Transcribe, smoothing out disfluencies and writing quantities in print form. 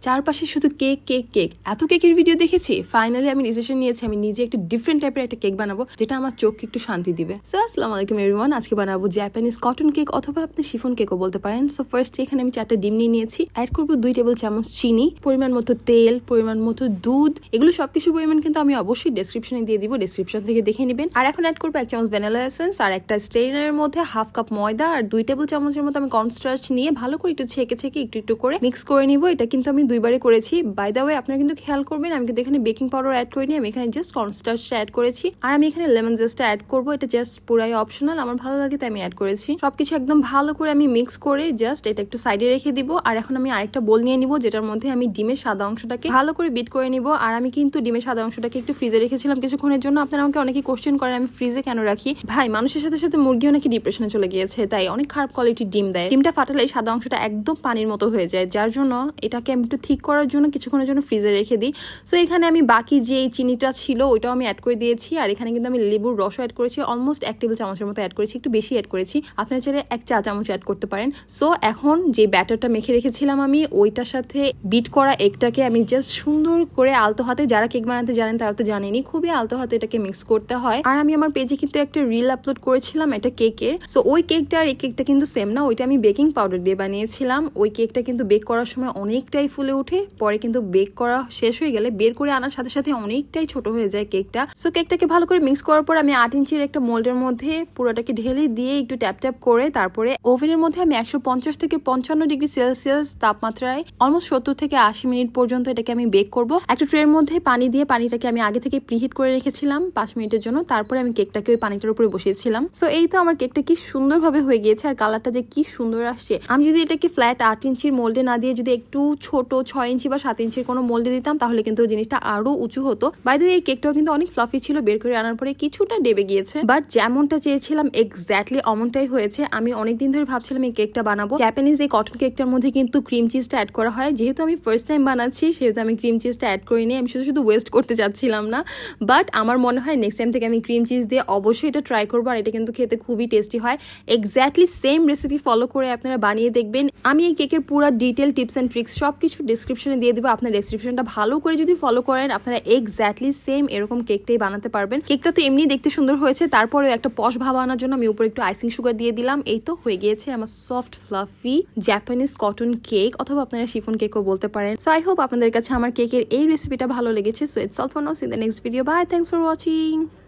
চারপাশে শুধু cake cake cake, এত কেকের ভিডিও দেখেছি। ফাইনালি আমি ডিসিশন নিয়েছি আমি নিজে একটা ডিফারেন্ট টাইপের একটা কেক বানাবো, যেটা আমার চোখকে একটু শান্তি দিবে। সো আসসালামু আলাইকুম এভরিওয়ান, আজকে বানাবো জাপানিজ কটন কেক অথবা আপনি শিফন কেকও বলতে পারেন। সো ফার্স্ট এখানে আমি 4টা ডিম নিয়ে নিয়েছি। অ্যাড করবো 2 টেবিল চামচ চিনি, পরিমাণ মতো তেল, পরিমাণ মতো দুধ। এগুলো সবকিছু পরিমাণ কিন্তু আমি অবশ্যই ডেসক্রিপশনে দিয়ে দিব, ডেসক্রিপশন থেকে দেখে নেবেন। আর এখন অ্যাড করবো 1 চামচ ভ্যানিলা এসেন্স, আর একটা স্ট্রেইনারের মধ্যে 1/2 কাপ ময়দা আর 2 টেবিল চামচের মতো আমি কর্নস্টার্চ নিয়ে ভালো করে একটু ছেঁকে একটু করে মিক্স করে নিব। এটা কিন্তু আমি 2বারে করেছি। বাই দ্য ওয়ে আপনারা কিন্তু খেয়াল করবেন, আমি কিন্তু এখানে বেকিং পাউডার অ্যাড করিনি, আমি এখানে জাস্ট কর্নস্টার্চটা অ্যাড করেছি। আর আমি এখানে লেমন জেস্টটা অ্যাড করবো, এটা জাস্ট পুরাই অপশনাল, আমার ভালো লাগে তাই আমি অ্যাড করেছি। সবকিছু একদম ভালো করে আমি মিক্স করে জাস্ট এটা একটু সাইডে রেখে দিব। আর এখন আমি আরেকটা বোল নিয়ে নিব, যেটার মধ্যে আমি ডিমের সাদা অংশটাকে ভালো করে বিট করে নিব। আর আমি কিন্তু ডিমের সাদা অংশটাকে একটু ফ্রিজে রেখেছিলাম কিছুক্ষণের জন্য। আপনারা আমাকে অনেকে কোশ্চেন করেন আমি ফ্রিজে কেন রাখি। ভাই, মানুষের সাথে সাথে মুরগিও নাকি ডিপ্রেশনে চলে গিয়েছে, তাই অনেক খারাপ কোয়ালিটির ডিম দেয়। ডিমটা ফাটালে এই সাদা অংশটা একদম পানির মতো হয়ে যায়, যার জন্য এটাকে আমি একটু ঠিক করার জন্য কিছুক্ষণের জন্য ফ্রিজে রেখে দিই। সো এখানে আমি বাকি যে চিনিটা ছিল ওইটাও আমি অ্যাড করে দিয়েছি। আর এখানে কিন্তু আমি লেবুর রসও অ্যাড করেছি, অলমোস্ট 1 টেবিল চামচের মতো অ্যাড করেছি, একটু বেশি অ্যাড করেছি। আপনারা চাইলে 1 চা চামচ অ্যাড করতে পারেন। সো এখন যে ব্যাটারটা মেখে রেখেছিলাম আমি, ওইটার সাথে বিট করা এগটাকে আমি জাস্ট সুন্দর করে আলতো হাতে, যারা কেক বানাতে জানেন তারা তো জানেনি, খুবই আলতো হাতে এটাকে মিক্স করতে হয়। আর আমি আমার পেজে কিন্তু একটা রিল আপলোড করেছিলাম এটা কেকের। সো ওই কেকটা আর এই কেকটা কিন্তু সেম না, ওইটা আমি বেকিং পাউডার দিয়ে বানিয়েছিলাম। ওই কেকটা কিন্তু বেক করার সময় অনেকটাই ফুলে ওঠে, পরে কিন্তু বেক করা শেষ হয়ে গেলে বের করে আনার সাথে সাথে অনেকটাই ছোট হয়ে যায় কেকটা। সো কেকটাকে ভালো করে মিক্স করার পর আমি 8 ইঞ্চির একটা মোল্ডের মধ্যে পুরোটাকে ঢেলে দিয়ে একটু ট্যাপ ট্যাপ করে তারপরে ওভেনের মধ্যে আমি 150 থেকে 55 ডিগ্রি সেলসিয়াস তাপমাত্রায় অলমোস্ট 70 থেকে 80 মিনিট পর্যন্ত এটাকে আমি বেক করব। একটা ট্রের মধ্যে পানি দিয়ে, পানিটাকে আমি আগে থেকে প্রিহিট করে রেখেছিলাম 5 মিনিটের জন্য। তারপরে আমি কেকটাকে ওই পানিটার উপরে বসিয়েছিলাম। সো এই তো আমার কেকটা কি সুন্দরভাবে হয়ে গিয়েছে, আর কালারটা যে কি সুন্দর আসছে। আমি যদি এটাকে ফ্ল্যাট 8 ইঞ্চির মোল্ডে না দিয়ে যদি একটু ছোট 6 ইঞ্চি বা 7 ইঞ্চির কোনো মোল্ডে দিতাম, তাহলে কিন্তু জিনিসটা আরো উঁচু হতো। বাই দ্য ওয়ে এই কেকটাও কিন্তু অনেক ফ্লাফি ছিল, বের করে আনার পরে কিছুটা ডেবে গিয়েছে, বাট যেমনটা চেয়েছিলাম এক্স্যাক্টলি অমনটাই হয়েছে। আমি অনেকদিন ধরে ভাবছিলাম এই কেকটা বানাবো। জাপানিজ এই কটন কেকটার মধ্যে কিন্তু ক্রিম চিজটা অ্যাড করা হয়, যেহেতু আমি ফার্স্ট টাইম বানাচ্ছি সেহেতু আমি ক্রিম চিজটা অ্যাড করিনি। আমি শুধু ওয়েস্ট করতে চাচ্ছিলাম না, বাট আমার মনে হয় নেক্সট টাইম থেকে আমি ক্রিম চিজ দিয়ে অবশ্যই এটা ট্রাই করবো। আর এটা কিন্তু খেতে খুবই টেস্টি হয়। এক্স্যাক্টলি সেম রেসিপি ফলো করে আপনারা বানিয়ে দেখবেন। আমি এই কেকের পুরো ডিটেল টিপস অ্যান্ড ট্রিক্স সবকিছু ডিসক্রিপশনে দিয়ে দেবো। আপনার ডেসক্রিপশনটা ভালো করে যদি ফলো করেন, আপনারা এক্স্যাক্টলি সেম এরকম কেকটাই বানাতে পারবেন। কেকটা তো এমনি দেখতে সুন্দর হয়েছে, তারপরে একটা পশ ভাব আনার জন্য আমি উপরে একটু আইসিং সুগার দিয়ে দিলাম। এই তো হয়ে গিয়েছে আমার soft fluffy Japanese cotton cake, অথবা আপনারা শিফন কেকও বলতে পারেন। সো আই হোপ আপনাদের কাছে আমার কেকের এই রেসিপিটা ভালো লেগেছে। So it's all for now, see in the next video. Bye, thanks for watching.